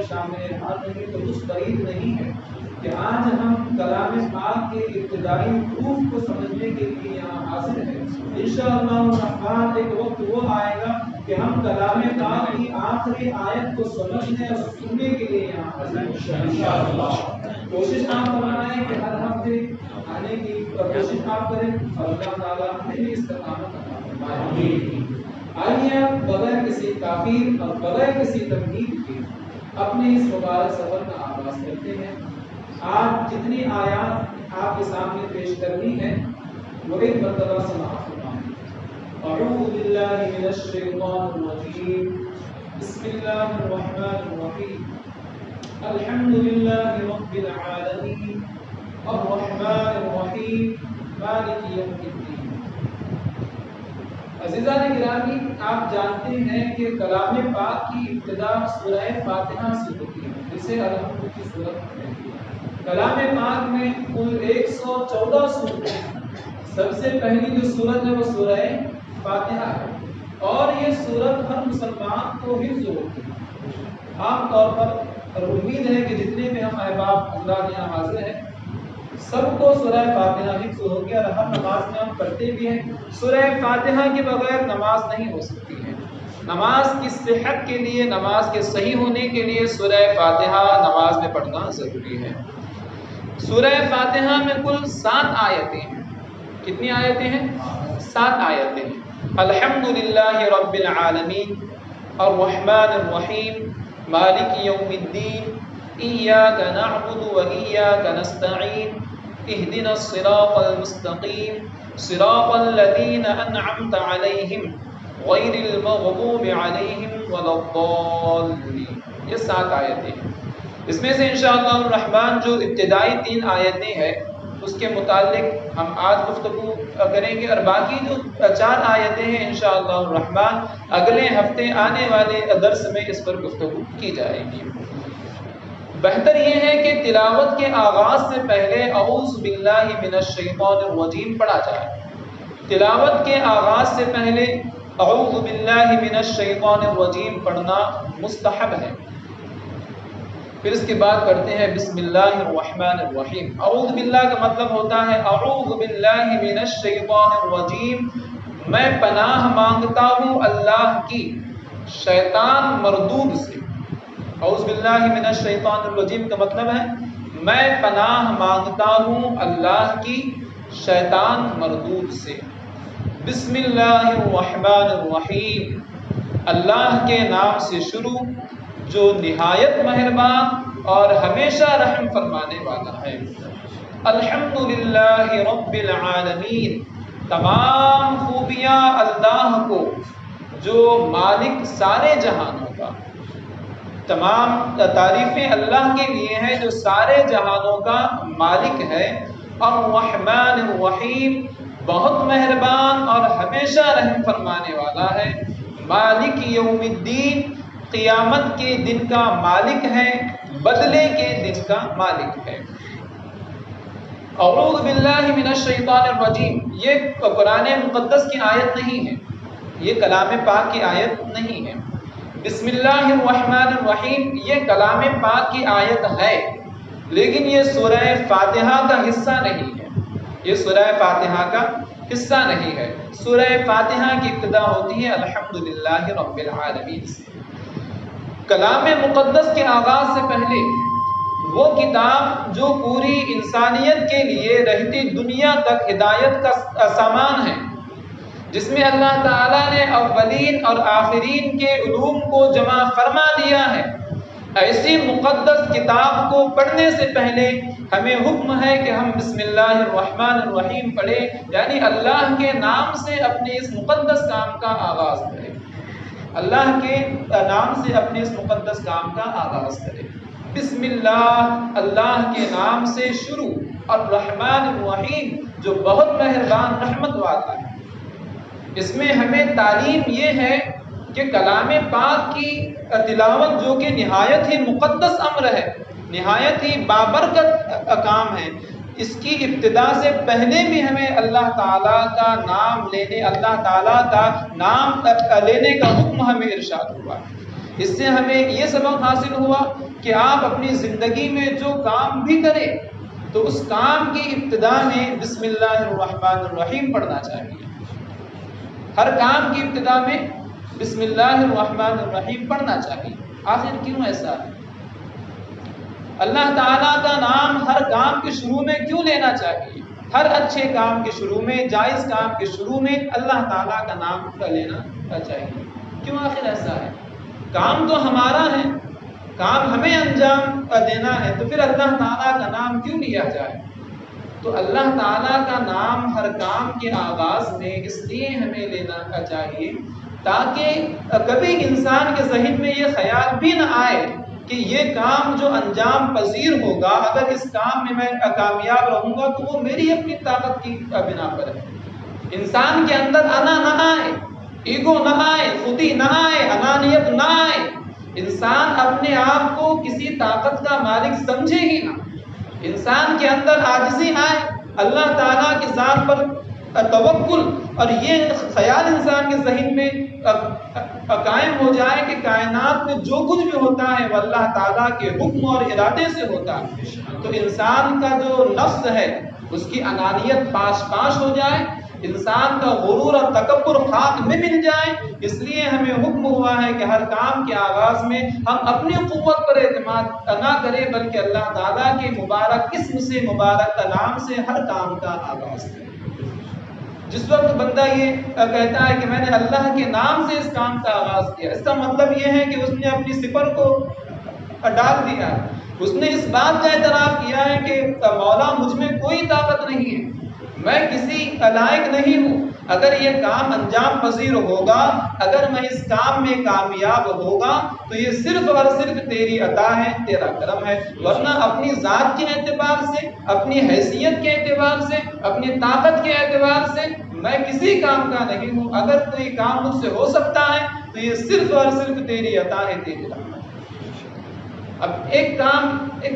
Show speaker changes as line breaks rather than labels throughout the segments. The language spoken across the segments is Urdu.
مطلب شامل حال نہیں، تو کچھ بعید نہیں ہے کہ آج ہم کلام پاک کے ابتدائی حروف کو سمجھنے کے لیے یہاں حاضر ہیں۔ انشاءاللہ الرحمن ایک وقت وہ آئے گا کہ ہم کلام پاک کی آخری آیت کو سمجھنے اور سننے کے لیے یہاں حاضر ہیں انشاءاللہ۔ کوشش آپ فرمائیں کہ ہر ہفتے آنے کی کوشش آپ کریں اور اللہ تعالیٰ ہمیں بھی استقامت عطا فرمائے۔ آئیے آپ بغیر کسی تاخیر اور بغیر کسی تمہید کے اپنے اس مبارک سفر کا آغاز کرتے ہیں۔ آج جتنی آیات آپ کے سامنے پیش کرنی ہے وہ ایک مرتبہ سماعت فرمائیں۔ اعوذ باللہ من الشیطان الرجیم، بسم اللہ الرحمن الرحیم، الحمد للہ رب العالمین، الرحمن الرحیم، مالک یوم الدین۔ عزیزان گرامی، آپ جانتے ہیں کہ کلام پاک کی ابتدا سورہ فاتحہ سے ہوتی ہے، جسے الحمد کی سورت کہتے ہیں۔ کلام پاک میں کل 114 سورتیں ہیں۔ سب سے پہلی جو سورت ہے وہ سورہ فاتحہ ہے، اور یہ سورت ہر مسلمان کو حفظ ہوتی ہے۔ عام طور پر اور امید ہے کہ جتنے بھی ہم احباب حضرات یہاں حاضر ہیں سب کو سورہ فاتحہ حفظ ہو گیا، اور ہر نماز میں ہم پڑھتے بھی ہیں۔ سورہ فاتحہ کے بغیر نماز نہیں ہو سکتی ہے۔ نماز کی صحت کے لیے، نماز کے صحیح ہونے کے لیے سورہ فاتحہ نماز میں پڑھنا ضروری ہے۔ سورہ فاتحہ میں کل 7 آیتیں ہیں۔ کتنی آیتیں ہیں؟ 7 آیتیں ہیں۔ الحمد للہ رب العالمین، الرحمن الرحیم، مالک یوم الدین، ایاک نعبد و ایاک نستعین، اہدنا الصراط المستقیم، صراط الذین انعمت علیہم غیر المغضوب علیہم ولا الضالین۔ یہ 7 آیتیں ہیں۔ اس میں سے انشاءاللہ الرحمن جو ابتدائی 3 آیتیں ہیں اس کے متعلق ہم آج گفتگو کریں گے، اور باقی جو 4 آیتیں ہیں انشاءاللہ الرحمن اگلے ہفتے آنے والے درس میں اس پر گفتگو کی جائے گی۔ بہتر یہ ہے کہ تلاوت کے آغاز سے پہلے اعوذ باللہ من الشیطان الرجیم پڑھا جائے۔ تلاوت کے آغاز سے پہلے اعوذ باللہ من الشیطان الرجیم پڑھنا مستحب ہے۔ پھر اس کے بعد پڑھتے ہیں بسم اللہ الرحمن الرحیم۔ اعوذ باللہ کا مطلب ہوتا ہے اعوذ باللہ من الشیطان الرجیم، میں پناہ مانگتا ہوں اللہ کی شیطان مردود سے۔ اعوذ باللہ من الشیطان الرجیم کا مطلب ہے میں پناہ مانگتا ہوں اللہ کی شیطان مردود سے۔ بسم اللہ الرحمن الرحیم، اللہ کے نام سے شروع جو نہایت مہربان اور ہمیشہ رحم فرمانے والا ہے۔ الحمدللہ رب العالمین، تمام خوبیاں اللہ کو جو مالک سارے جہانوں کا، تمام تعریفیں اللہ کے لیے ہیں جو سارے جہانوں کا مالک ہے۔ الرحمن الرحیم، بہت مہربان اور ہمیشہ رحم فرمانے والا ہے۔ مالک یوم الدین، قیامت کے دن کا مالک ہے، بدلے کے دن کا مالک ہے۔ اعوذ باللہ من الشیطان الرجیم، یہ قرآن مقدس کی آیت نہیں ہے، یہ کلام پاک کی آیت نہیں ہے۔ بسم اللہ الرحمن الرحیم یہ کلام پاک کی آیت ہے، لیکن یہ سورہ فاتحہ کا حصہ نہیں ہے۔ یہ سورہ فاتحہ کا حصہ نہیں ہے۔ سورہ فاتحہ کی ابتدا ہوتی ہے الحمدللہ رب العالمین سے۔ کلام مقدس کے آغاز سے پہلے وہ کتاب جو پوری انسانیت کے لیے رہتی دنیا تک ہدایت کا سامان ہے، جس میں اللہ تعالیٰ نے اولین اور آخرین کے علوم کو جمع فرما دیا ہے، ایسی مقدس کتاب کو پڑھنے سے پہلے ہمیں حکم ہے کہ ہم بسم اللہ الرحمن الرحیم پڑھیں، یعنی اللہ کے نام سے اپنے اس مقدس کام کا آغاز کریں۔ اللہ کے نام سے اپنے اس مقدس کام کا آغاز کریں۔ بسم اللہ، اللہ کے نام سے شروع، الرحمن الرحیم جو بہت مہربان رحمت والا ہے۔ اس میں ہمیں تعلیم یہ ہے کہ کلام پاک کی تلاوت جو کہ نہایت ہی مقدس امر ہے، نہایت ہی بابرکت کام ہے، اس کی ابتدا سے پہلے بھی ہمیں اللہ تعالیٰ کا نام لینے، اللہ تعالیٰ کا نام لینے کا حکم ہمیں ارشاد ہوا ہے۔ اس سے ہمیں یہ سبق حاصل ہوا کہ آپ اپنی زندگی میں جو کام بھی کریں تو اس کام کی ابتدا میں بسم اللہ الرحمن الرحیم پڑھنا چاہیے. ہر کام کی ابتدا میں بسم اللہ الرحمن الرحیم پڑھنا چاہیے. آخر کیوں ایسا ہے؟ اللہ تعالیٰ کا نام ہر کام کے شروع میں کیوں لینا چاہیے؟ ہر اچھے کام کے شروع میں، جائز کام کے شروع میں اللہ تعالیٰ کا نام لینا چاہیے. کیوں آخر ایسا ہے؟ کام تو ہمارا ہے، کام ہمیں انجام دینا ہے، تو پھر اللہ تعالیٰ کا نام کیوں لیا جائے؟ تو اللہ تعالیٰ کا نام ہر کام کے آغاز میں اس لیے ہمیں لینا چاہیے تاکہ کبھی انسان کے ذہن میں یہ خیال بھی نہ آئے کہ یہ کام جو انجام پذیر ہوگا، اگر اس کام میں کامیاب رہوں گا تو وہ میری اپنی طاقت کی بنا پر ہے. انسان کے اندر انا نہ آئے، ایگو نہ آئے، خودی نہ آئے، انانیت نہ آئے. انسان اپنے آپ کو کسی طاقت کا مالک سمجھے ہی نہ. انسان کے اندر عاجزی آئے، اللہ تعالیٰ کی ذات پر توکل، اور یہ خیال انسان کے ذہن میں قائم ہو جائے کہ کائنات میں جو کچھ بھی ہوتا ہے وہ اللہ تعالیٰ کے حکم اور ارادے سے ہوتا ہے. تو انسان کا جو نفس ہے اس کی انانیت پاش ہو جائے، انسان کا غرور اور تکبر خاک میں مل جائے. اس لیے ہمیں حکم ہوا ہے کہ ہر کام کے آغاز میں ہم اپنی قوت پر اعتماد نہ کریں بلکہ اللہ تعالیٰ کے مبارک اسم سے، مبارک کلام سے ہر کام کا آغاز کریں. جس وقت بندہ یہ کہتا ہے کہ میں نے اللہ کے نام سے اس کام کا آغاز کیا، اس کا مطلب یہ ہے کہ اس نے اپنی صفر کو ڈال دیا ہے. اس نے اس بات کا اعتراف کیا ہے کہ مولا مجھ میں کوئی طاقت نہیں ہے، میں کسی لائق نہیں ہوں. اگر یہ کام انجام پذیر ہوگا، اگر میں اس کام میں کامیاب ہوگا تو یہ صرف اور صرف تیری عطا ہے، تیرا کرم ہے. ورنہ اپنی ذات کے اعتبار سے، اپنی حیثیت کے اعتبار سے، اپنی طاقت کے اعتبار سے میں کسی کام کا نہیں ہوں. اگر کوئی کام مجھ سے ہو سکتا ہے تو یہ صرف اور صرف تیری عطا ہے، تیری رحمت ہے. اب ایک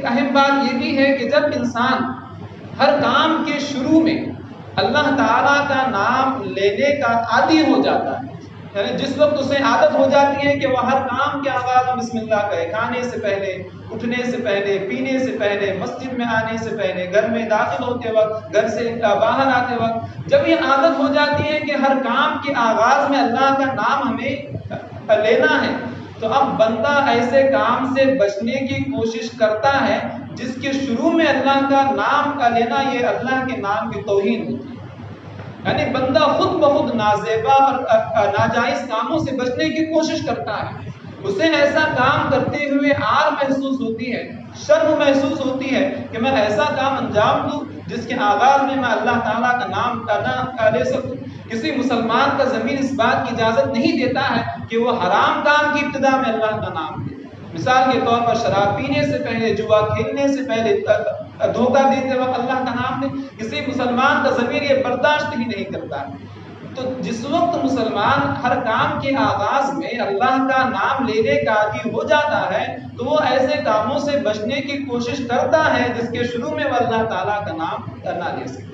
اہم بات یہ بھی ہے کہ جب انسان ہر کام کے شروع میں اللہ تعالیٰ کا نام لینے کا عادی ہو جاتا ہے، یعنی جس وقت اسے عادت ہو جاتی ہے کہ وہ ہر کام کے آغاز میں بسم اللہ کہے، کھانے سے پہلے، اٹھنے سے پہلے، پینے سے پہلے، مسجد میں آنے سے پہلے، گھر میں داخل ہوتے وقت، گھر سے باہر آتے وقت، جب یہ عادت ہو جاتی ہے کہ ہر کام کے آغاز میں اللہ کا نام ہمیں لینا ہے، تو اب بندہ ایسے کام سے بچنے کی کوشش کرتا ہے جس کے شروع میں اللہ کا نام کا لینا یہ اللہ کے نام کی توہین ہوتی ہے. یعنی بندہ خود بخود نازیبا اور ناجائز کاموں سے بچنے کی کوشش کرتا ہے. اسے ایسا کام کرتے ہوئے آر محسوس ہوتی ہے، شرم محسوس ہوتی ہے کہ میں ایسا کام انجام دوں جس کے آغاز میں اللہ تعالیٰ کا نام نہ لے سکوں. کسی مسلمان کا ضمیر اس بات کی اجازت نہیں دیتا ہے کہ وہ حرام کام کی ابتدا میں اللہ کا نام دے. مثال کے طور پر شراب پینے سے پہلے، جوا کھیلنے سے پہلے، دھوکہ دیتے وقت اللہ کا نام دے. کسی مسلمان کا ضمیر یہ برداشت ہی نہیں کرتا. تو جس وقت مسلمان ہر کام کے آغاز میں اللہ کا نام لینے کا عادی ہو جاتا ہے تو وہ ایسے کاموں سے بچنے کی کوشش کرتا ہے جس کے شروع میں وہ اللہ تعالیٰ کا نام نہ لے سکے.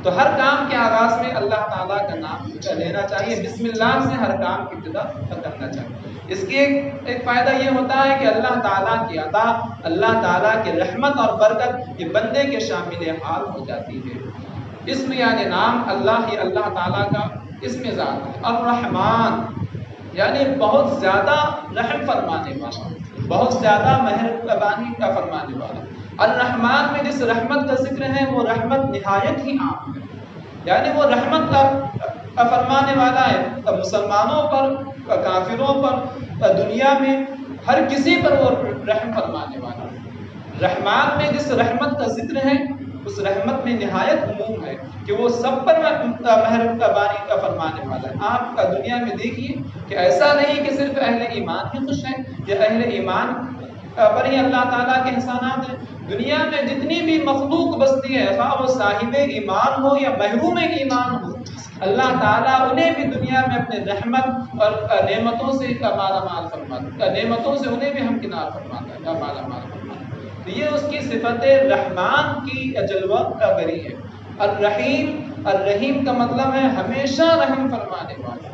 تو ہر کام کے آغاز میں اللہ تعالیٰ کا نام لینا چاہیے، بسم اللہ سے ہر کام کی ابتدا کرنا چاہیے. اس کے ایک فائدہ یہ ہوتا ہے کہ اللہ تعالیٰ کی عطا، اللہ تعالیٰ کی رحمت اور برکت یہ بندے کے شامل حال ہو جاتی ہے. اسم یعنی نام اللہ ہی اللہ تعالیٰ کا اسم ذات ہے. الرحمن یعنی بہت زیادہ رحم فرمانے والا، بہت زیادہ مہربانی کا فرمانے والا. الرحمن میں جس رحمت کا ذکر ہے وہ رحمت نہایت ہی عام ہے، یعنی وہ رحمت کا فرمانے والا ہے مسلمانوں پر، کافروں پر، دنیا میں ہر کسی پر وہ رحم فرمانے والا ہے. رحمان میں جس رحمت کا ذکر ہے اس رحمت میں نہایت عموم ہے کہ وہ سب پر مہربانی کا فرمانے والا ہے. آپ دنیا میں دیکھیے کہ ایسا نہیں کہ صرف اہل ایمان ہی خوش ہیں یا اہل ایمان پر ہی اللہ تعالیٰ کے احسانات ہیں. دنیا میں جتنی بھی مخلوق بستی ہے، خواہ وہ صاحب ایمان ہو یا محروم ایمان ہو، اللہ تعالیٰ انہیں بھی دنیا میں اپنے رحمت اور نعمتوں سے مالا مال فرماتا ہے، نعمتوں سے انہیں بھی ہمکنار فرماتا ہے، مالا مال فرماتا ہے. تو یہ اس کی صفت رحمان کی جلوہ گری ہے. الرحیم، الرحیم کا مطلب ہے ہمیشہ رحم فرمانے والا،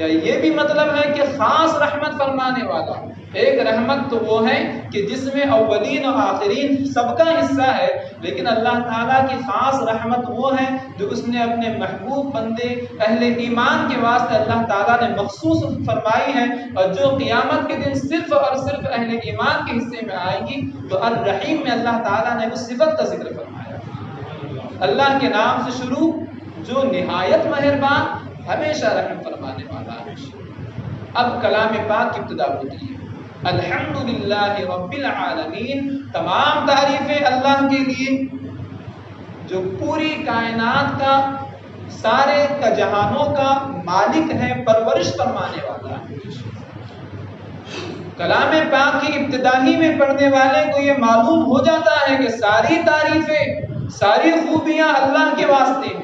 یا یہ بھی مطلب ہے کہ خاص رحمت فرمانے والا؟ ایک رحمت تو وہ ہے کہ جس میں اولین و آخرین سب کا حصہ ہے، لیکن اللہ تعالیٰ کی خاص رحمت وہ ہے جو اس نے اپنے محبوب بندے اہل ایمان کے واسطے اللہ تعالیٰ نے مخصوص فرمائی ہے، اور جو قیامت کے دن صرف اور صرف اہل ایمان کے حصے میں آئے گی۔ تو الرحیم میں اللہ تعالیٰ نے اس صفت کا ذکر فرمایا، اللہ کے نام سے شروع جو نہایت مہربان ہمیشہ رحم فرمانے والا ہے۔ اب کلام پاک کی ابتدا ہوتی ہے، الحمدللہ رب العالمین، تمام تعریفیں اللہ کے لیے جو پوری کائنات کا، سارے جہانوں کا مالک ہے، پرورش فرمانے والا ہے۔ کلام پاک کی ابتدا ہی میں پڑھنے والے کو یہ معلوم ہو جاتا ہے کہ ساری تعریفیں، ساری خوبیاں اللہ کے واسطے ہیں۔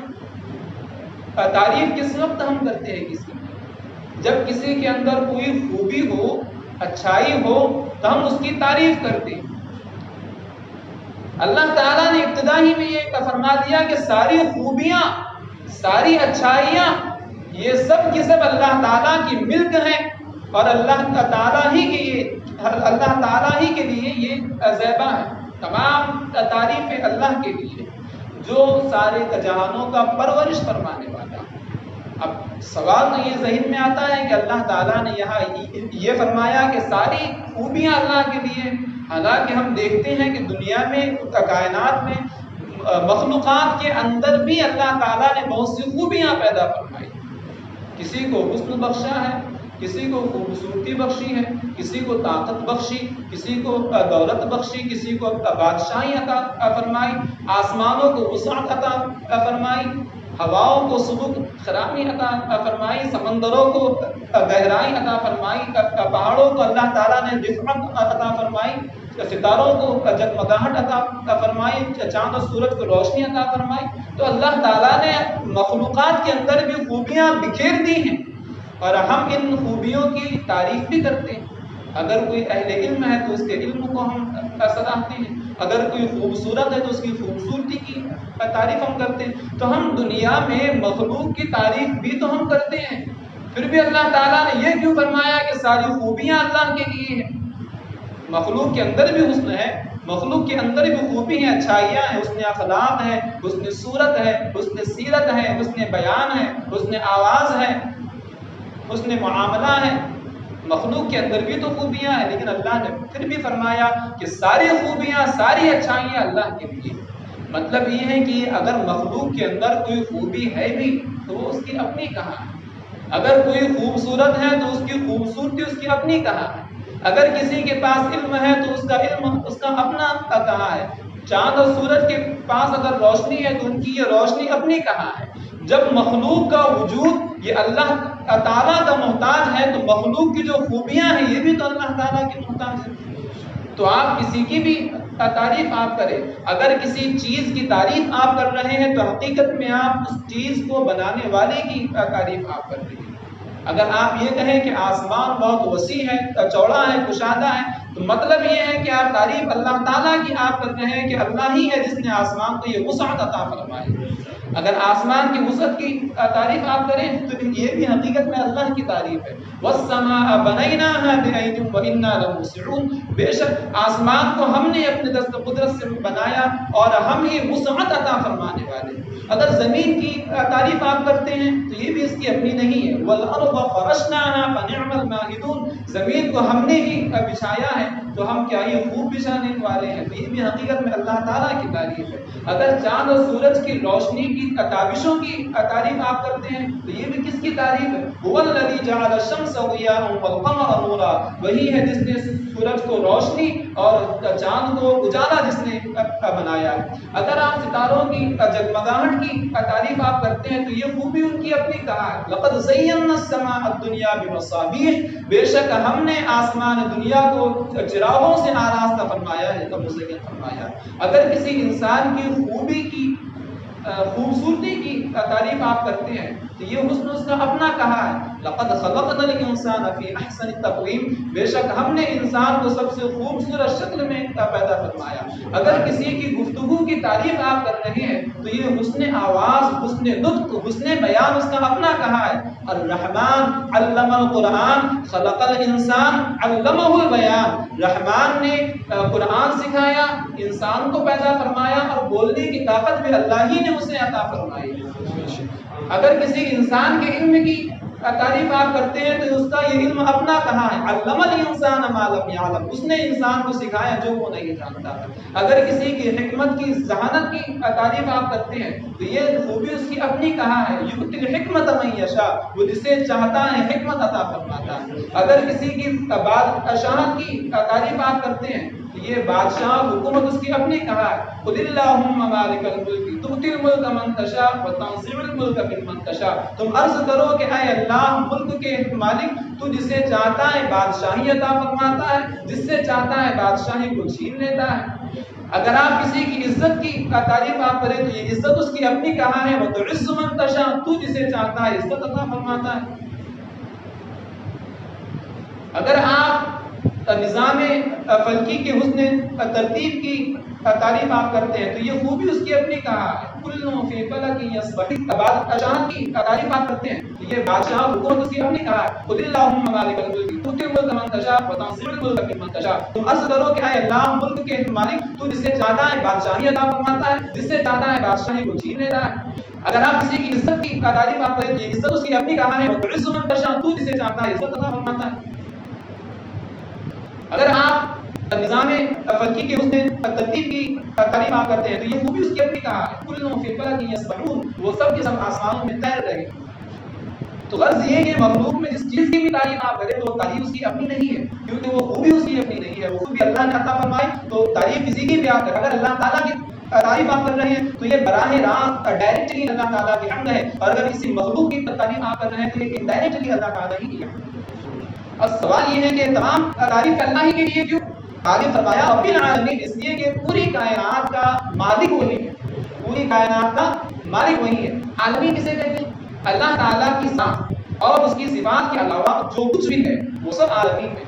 تعریف کس وقت ہم کرتے ہیں کسی کی؟ جب کسی کے اندر کوئی خوبی ہو، اچھائی ہو، تو ہم اس کی تعریف کرتے ہیں۔ اللہ تعالیٰ نے ابتدا ہی میں یہ فرما دیا کہ ساری خوبیاں، ساری اچھائیاں، یہ سب کی سب اللہ تعالیٰ کی ملک ہیں، اور اللہ تعالیٰ ہی کے لیے یہ زیبا ہے۔ تمام تعریفیں اللہ کے لیے جو سارے جہانوں کا پرورش فرمانے والا۔ اب سوال تو یہ ذہن میں آتا ہے کہ اللہ تعالیٰ نے یہاں یہ فرمایا کہ ساری خوبیاں اللہ کے لیے، حالانکہ ہم دیکھتے ہیں کہ دنیا میں، کائنات میں، مخلوقات کے اندر بھی اللہ تعالیٰ نے بہت سی خوبیاں پیدا فرمائی۔ کسی کو حسن بخشا ہے، کسی کو خوبصورتی بخشی ہے، کسی کو طاقت بخشی، کسی کو دولت بخشی، کسی کو بادشاہی عطا فرمائی، آسمانوں کو وسعت عطا فرمائی، ہواؤں کو سبک خرامی عطا فرمائی، سمندروں کو گہرائی عطا فرمائی، پہاڑوں کو اللہ تعالیٰ نے رفعت عطا فرمائی، ستاروں کو جگمگاہٹ عطا فرمائی، چاند اور سورج کو روشنی عطا فرمائی۔ تو اللہ تعالیٰ نے مخلوقات کے اندر بھی خوبیاں بکھیر دی ہیں، اور ہم ان خوبیوں کی تعریف بھی کرتے ہیں۔ اگر کوئی اہل علم ہے تو اس کے علم کو ہم سراہتے ہیں، اگر کوئی خوبصورت ہے تو اس کی خوبصورتی کی تعریف ہم کرتے ہیں۔ تو ہم دنیا میں مخلوق کی تعریف بھی تو ہم کرتے ہیں، پھر بھی اللہ تعالیٰ نے یہ کیوں فرمایا کہ ساری خوبیاں اللہ کے لیے ہیں؟ مخلوق کے اندر بھی حسن ہے، مخلوق کے اندر بھی خوبی ہیں، اچھائیاں ہیں، حسن اخلاق ہے، حسن صورت ہے، حسن سیرت ہے، حسن بیان ہے، حسن آواز ہے، حسن معاملہ ہے۔ مخلوق کے اندر بھی تو خوبیاں ہیں، لیکن اللہ نے پھر بھی فرمایا کہ ساری خوبیاں، ساری اچھائیاں اللہ کے لیے۔ مطلب یہ ہے کہ اگر مخلوق کے اندر کوئی خوبی ہے بھی تو وہ اس کی اپنی کہاں ہے، اگر کوئی خوبصورت ہے تو اس کی خوبصورتی اس کی اپنی کہاں ہے، اگر کسی کے پاس علم ہے تو اس کا علم اس کا اپنا کہاں ہے، چاند اور سورج کے پاس اگر روشنی ہے تو ان کی یہ روشنی اپنی کہاں ہے۔ جب مخلوق کا وجود یہ اللہ تعالیٰ کا محتاج ہے تو مخلوق کی جو خوبیاں ہیں یہ بھی تو اللہ تعالیٰ کی محتاج ہے۔ تو آپ کسی کی بھی تعریف آپ کریں، اگر کسی چیز کی تعریف آپ کر رہے ہیں تو حقیقت میں آپ اس چیز کو بنانے والے کی تعریف آپ کر رہے ہیں۔ اگر آپ یہ کہیں کہ آسمان بہت وسیع ہے، چوڑا ہے، کشادہ ہے، تو مطلب یہ ہے کہ آپ تعریف اللہ تعالیٰ کی آپ کر رہے ہیں کہ اللہ ہی ہے جس نے آسمان کو یہ وسعت عطا فرمائی۔ اگر آسمان کی وسعت کی تعریف آپ کریں تو یہ بھی حقیقت میں اللہ کی تعریف ہے۔ وَالسَّمَاءَ بَنَيْنَاهَا بِأَيْدٍ وَإِنَّا لَمُوسِعُونَ، بے شک آسمان کو ہم نے اپنے دست قدرت سے بنایا اور ہم ہی وسعت عطا فرمانے والے۔ اگر زمین کی تعریف آپ کرتے ہیں تو یہ بھی اس کی اپنی نہیں ہے۔ وَالْأَرْضَ فَرَشْنَاهَا فَنِعْمَ الْمَاهِدُونَ، زمین کو ہم نے ہی بچھایا ہے تو ہم کیا یہ خوب بچھانے والے ہیں۔ تو یہ بھی حقیقت میں اللہ تعالیٰ کی تعریف ہے۔ اگر چاند اور سورج کی روشنی کی تابشوں کی تعریف آپ کرتے ہیں تو یہ بھی کس کی تعریف ہے؟ هُوَ الَّذِي جَعَلَ الشَّمْسَ ضِيَاءً وَالْقَمَرَ نُورًا، وہی ہے جس نے سورج کو روشنی اور چاند کو اجالا جس نے بنایا ہے۔ اگر آپ ستاروں کی جگمگاہٹ کی تعریف آپ کرتے ہیں تو یہ خوبی ان کی اپنی کہاں ہے؟ لَقَدْ زَيَّنَّا السَّمَاءَ الدُّنْيَا بِمَصَابِيحَ، بے شک ہم نے آسمان دنیا کو چراغوں سے آراستہ فرمایا ہے، مزین فرمایا۔ اگر کسی انسان کی خوبی کی خوبصورتی کی تعریف آپ کرتے ہیں تو یہ حسن اس کا اپنا کہا ہے. لقد خلقنا الانسان فی احسن تقویم، بے شک ہم نے انسان کو سب سے خوبصورت شکل میں پیدا فرمایا. اگر کسی کی گفتگو کی تعریف آپ کر رہے ہیں تو یہ حسن آواز، حسن نطق، حسن بیان اس کا اپنا کہا ہے. الرحمن علم القرآن خلق الانسان علمہ البیان، رحمان نے قرآن سکھایا، انسان کو پیدا فرمایا، اور بولنے کی طاقت بھی اللہ ہی نے اسے عطا فرمائی. اگر کسی انسان کے علم کی تعریف آپ کرتے ہیں تو اس کا یہ علم اپنا کہا ہے. علم الانسان ما لم یعلم، اس نے انسان کو سکھایا جو وہ نہیں جانتا. اگر کسی کی حکمت کی، ذہانت کی تعریف آپ کرتے ہیں تو یہ خوبی اس کی اپنی کہا ہے. یؤتی الحکمت من یشاء، وہ جسے چاہتا ہے حکمت عطا فرماتا ہے. اگر کسی کی بادشاہت کی تعریف آپ کرتے ہیں تو یہ بادشاہ، حکومت اس کی اپنی کہا ہے. قل اللہم مالک الملک تؤتی الملک من تشاء وتنزع الملک ممن تشاء، تم عرض کرو کہ اے اللہ ملک کے مالک، تو جسے چاہتا ہے بادشاہی عطا فرماتا ہے، جس سے چاہتا ہے بادشاہی کو چھین لیتا ہے. اگر آپ کسی کی عزت کی تعریف آپ کریں تو یہ عزت اس کی اپنی کہا ہے. وتعز من تشاء، تو جسے چاہتا ہے عزت عطا فرماتا ہے. اگر آپ نظام فلکی کے حسن ترتیب کی تعریف آپ کرتے ہیں تو یہ خوبی اس کی اپنی کہا ہے. کلوں فی فلک یسبحون، بادشاہ کی تعریف آپ کرتے ہیں تو یہ بادشاہ، حکومت اس کی اپنی کہا ہے. قل اللہم مالک الملک تؤتی الملک من تشاء وتنزع الملک ممن تشاء، تم عرض کرو کہ اے اللہ ملک کے مالک، تو جسے چاہتا ہے بادشاہی عطا فرماتا ہے، جس سے چاہتا ہے بادشاہی کو چھین لیتا ہے. اگر آپ کسی کی عزت کی تعریف آپ کریں تو یہ عزت اس کی اپنی کہا ہے. وتعز من تشاء، تو جسے چاہتا ہے عزت عطا فرماتا ہے. اگر آپ نظام فلکی کے حسن ترتیب کی تعریف آپ کرتے ہیں تو یہ خوبی اس کی اپنی کہا ہے. کلوں فی فلک یسبحون، وہ سب کے سب آسمانوں میں تیر رہے. تو غرض یہ کہ مخلوق میں جس چیز کی بھی تعریف آپ کریں تو تعریف اس کی اپنی نہیں ہے، کیونکہ وہ خوبی اس کی اپنی نہیں ہے. وہ خوبی اللہ نے عطا فرمائی تو تعریف کسی کی بھی آپ کریں. اگر اللہ تعالیٰ کی تعریف آپ کر رہے ہیں تو یہ براہ راست ڈائریکٹلی اللہ تعالیٰ کی حمد ہے، اور اگر کسی مخلوق کی تعریف آپ کر رہے ہیں تو یہ انڈائریکٹلی اللہ تعالیٰ ہی کی حمد ہے. اب سوال یہ ہے کہ تمام تعریف اللہ ہی کے لیے کیوں؟ آگے فرمایا رب العالمین، اس لیے کہ پوری کائنات کا مالک وہی ہے. پوری کائنات کا مالک وہی ہے. عالمین کسے کہتے ہیں؟ اللہ تعالیٰ کی ذات اور اس کی صفات کے علاوہ جو کچھ بھی ہے وہ سب عالمین ہے.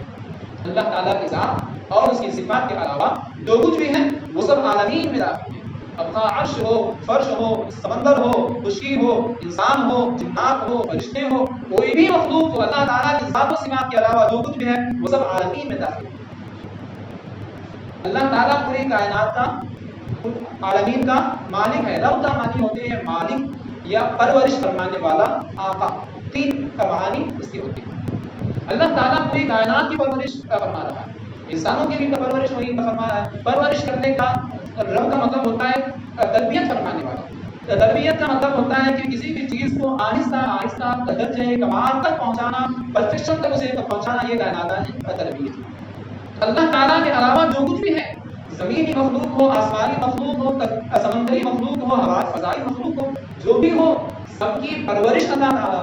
اللہ تعالیٰ کی ذات اور اس کی صفات کے علاوہ جو کچھ بھی ہے وہ سب عالمین میں داخل ہے. اب عرش ہو، فرش ہو، سمندر ہو، خشکی ہو، انسان ہو، جنات ہو، فرشتے ہو، کوئی بھی مخلوق ہو، اللہ تعالیٰ کی ذات و صفات کے علاوہ جو کچھ بھی ہے وہ سب عالمین میں داخل ہے. اللہ تعالیٰ پوری کائنات کا، عالمین کا مالک ہے. رب کا معنی ہوتے ہیں مالک یا پرورش فرمانے والا، آقا. تین معانی اس کی ہوتی ہے. اللہ تعالیٰ پوری کائنات کی پرورش فرما رہا ہے، انسانوں کی بھی پرورش وہی فرما رہا ہے. پرورش کرنے کا رب کا مطلب ہوتا ہے تربیت فرمانے والا. تربیت کا مطلب ہوتا ہے کہ کسی بھی چیز کو آہستہ آہستہ درجہ کمال تک پہنچانا، پرفیکشن تک اسے پہنچانا، یہ کائنات ہے تربیت. اللہ تعالیٰ کے علاوہ جو کچھ بھی ہے، زمینی مخلوق ہو، آسمانی مخلوق ہو، سمندری مخلوق ہو، ہوائی فضائی مخلوق ہو، جو بھی ہو سب کی پرورش اللہ تعالیٰ.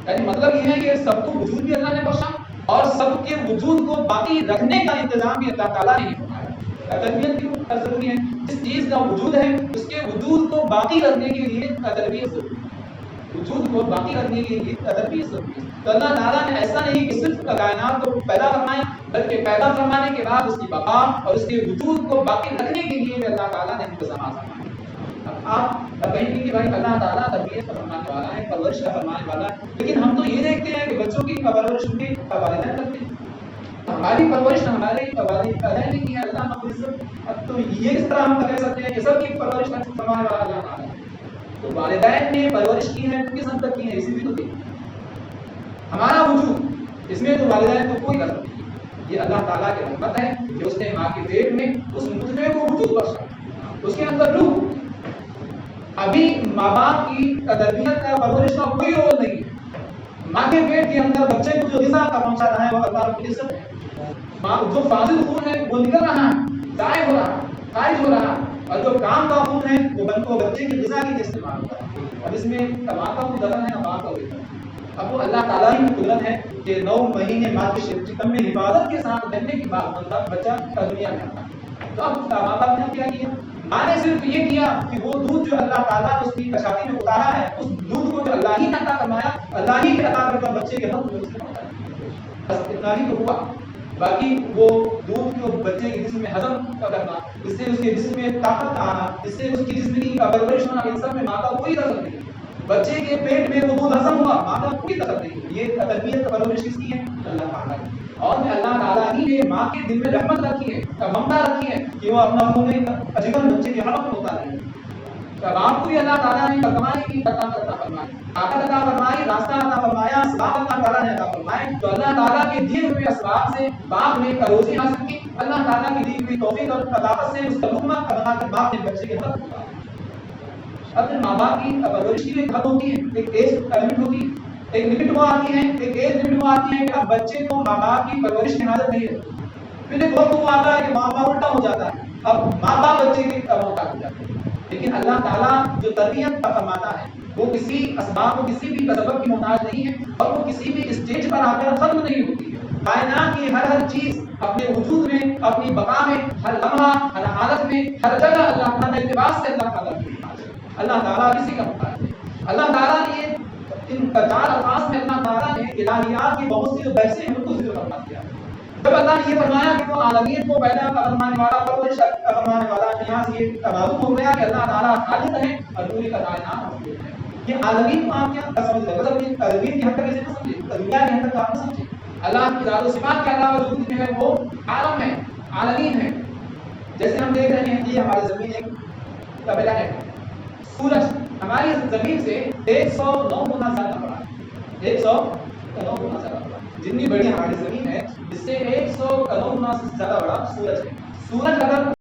یعنی مطلب یہ ہے کہ سب کو وجود بھی اللہ نے بخشا اور سب کے وجود کو باقی رکھنے کا انتظام بھی اللہ تعالیٰ نے فرمایا. تربیت کیوں ضروری ہے؟ جس چیز کا وجود ہے اس کے وجود کو باقی رکھنے کے لیے تربیت ضروری ہے. وجود کو باقی رکھنے کے لیے تربیت ضروری ہے. تو اللہ تعالیٰ نے ایسا نہیں کہ صرف کائنات کو پیدا فرمایا، بلکہ پیدا فرمانے کے بعد اس کی بقا اور اس کے وجود کو باقی رکھنے کے لیے بھی اللہ تعالیٰ نے انتظامات فرمائے. اب آپ کہیں گے کہ بھائی اللہ تعالیٰ تربیت کا فرمانے والا ہے، پرورش کا فرمانے والا ہے، لیکن ہم تو یہ دیکھتے ہیں کہ بچوں کی پرورش ان کے والدین کرتے ہیں. ہماری پرورش ہمارے والدین نے کی ہے. اللہ ہم اب تو یہ کس طرح ہم کہہ سکتے ہیں کہ سب کی پرورش کا فرمانے والا اللہ تعالیٰ ہے؟ تو والدین نے پرورش کی ہے، کس حد تک کی ہے اسی بھی تو دیکھیں. ہمارا وجود اس میں تو والدین کو کوئی قدر نہیں. یہ اللہ تعالیٰ کی رحمت ہے کہ اس نے ماں کے پیٹ میں اس نطفے کو وجود بخشا، اس کے اندر روح. ابھی ماں باپ کی تربیت کا پرورش کا کوئی رول نہیں ہے. ماں کے پیٹ کے اندر بچے کو جو غذا کا پہنچا رہا ہے وہ اللہ رب العزت ہے. جو فاضل خون ہے وہ نکل رہا ہے، ضائع ہو رہا ہے، خارج ہو رہا ہے، اور جو کام کا خون ہے وہ بچے کی غذا کے لیے استعمال ہوتا ہے. اور اس میں ماں کا کوئی دخل ہے نہ باپ کا کوئی دخل. اب وہ اللہ تعالیٰ ہی کی قدرت ہے کہ 9 مہینے ماں کے شکم میں حفاظت کے ساتھ رہنے کے بعد بچہ دنیا میں آتا ہے. تو اب ماں باپ نے کیا کیا؟ ماں نے صرف یہ کیا کہ وہ دودھ جو اللہ تعالیٰ نے اس کی چھاتی میں اتارا ہے اس دودھ کو جو اللہ ہی نے عطا فرمایا اللہ ہی نے عطا کر بچے کے حق میں اس نے پہنچایا، بس اتنا ہی تو ہوا۔ باقی وہ دودھ کو بچے کے جسم میں ہضم کرنا، اس سے اس کے جسم میں طاقت آنا، اس سے اس کی جسم کی پرورش ہونا، ان سب میں ماں کا کوئی دخل نہیں۔ بچے کے پیٹ میں وہ دودھ ہضم ہوا، ماں کا کوئی دخل نہیں۔ یہ تربیت پرورش کس کی ہے؟ اللہ تعالیٰ کی۔ اور اللہ تعالیٰ ہی نے ماں کے دل میں رحمت رکھی ہے، ممتا رکھی ہے کہ وہ اپنا خون اجگل بچے کے حق میں ہوتا ہے۔ تب آپ کو بھی اللہ تعالیٰ نے کمانے کی عطا فرمائی، طاقت عطا فرمائی، راستہ عطا فرمایا، اسباب اللہ تعالیٰ نے عطا فرمائے، تو اللہ تعالیٰ کے دیے ہوئے اسباب سے باپ نے روزی حاصل کی، اللہ تعالیٰ کی دی ہوئی توفیق اور عطاوت سے اس کا لقمہ بنا کر باپ نے بچے کے حق میں ڈالا۔ اپنے ماں باپ کی پرورش کی ایک حد ہوتی ہے، ایک ایج لمٹ ہوتی ہے، ایک لمٹ وہ آتی ہے، ایک ایج لمٹ وہ آتی ہے کہ اب بچے کو ماں باپ کی پرورش کی حاجت نہیں ہے۔ پھر ایک وقت وہ آتا ہے کہ ماں باپ الٹا ہو جاتا ہے، اب ماں باپ بچے کے محتاج ہو جاتے ہیں۔ لیکن اللہ تعالیٰ جو تربیت فرماتا ہے وہ کسی اسباب کو کسی بھی سبب کی محتاج نہیں ہے، اور وہ کسی بھی اسٹیج پر آ کر ختم نہیں ہوتی ہے۔ کائنات کی ہر چیز اپنے وجود میں، اپنی بقا میں، ہر لمحہ، ہر حالت میں، ہر جگہ اللہ تعالیٰ کے اعتبار سے اللہ تعالیٰ کی محتاج ہے۔ اللہ تعالیٰ کسی کا محتاج ہے۔ اللہ تعالیٰ نے ان 4 الفاظ میں اللہ تعالیٰ نے الہیات کی بہت سی جو بحثیں ہیں ان کو ذکر فرما دیا۔ جب اللہ نے یہ فرمایا کہ وہ عالمین کو پیدا فرمانے والا، پرورش فرمانے والا، یہاں سے یہ معلوم ہو گیا کہ اللہ تعالیٰ خالق ہے اور پوری کائنات موجود ہے۔ یہ عالمین کو آپ کیا سمجھ لیں، مطلب عالمین کی حد تک اسے نہ سمجھے، دنیا کی حد تک آپ نہ سمجھے۔ اللہ کی ذات و صفات کے علاوہ جو کچھ ہے وہ عالم ہے، عالمین ہے۔ جیسے ہم دیکھ رہے ہیں کہ ہماری زمین ایک تبلا ہے، سورج ہماری زمین سے 109 گنا زیادہ بڑا ہے، 109 گنا زیادہ بڑا۔ جتنی بڑی ہماری زمین ہے اس سے 109 گنا زیادہ بڑا سورج ہے۔ سورج اگر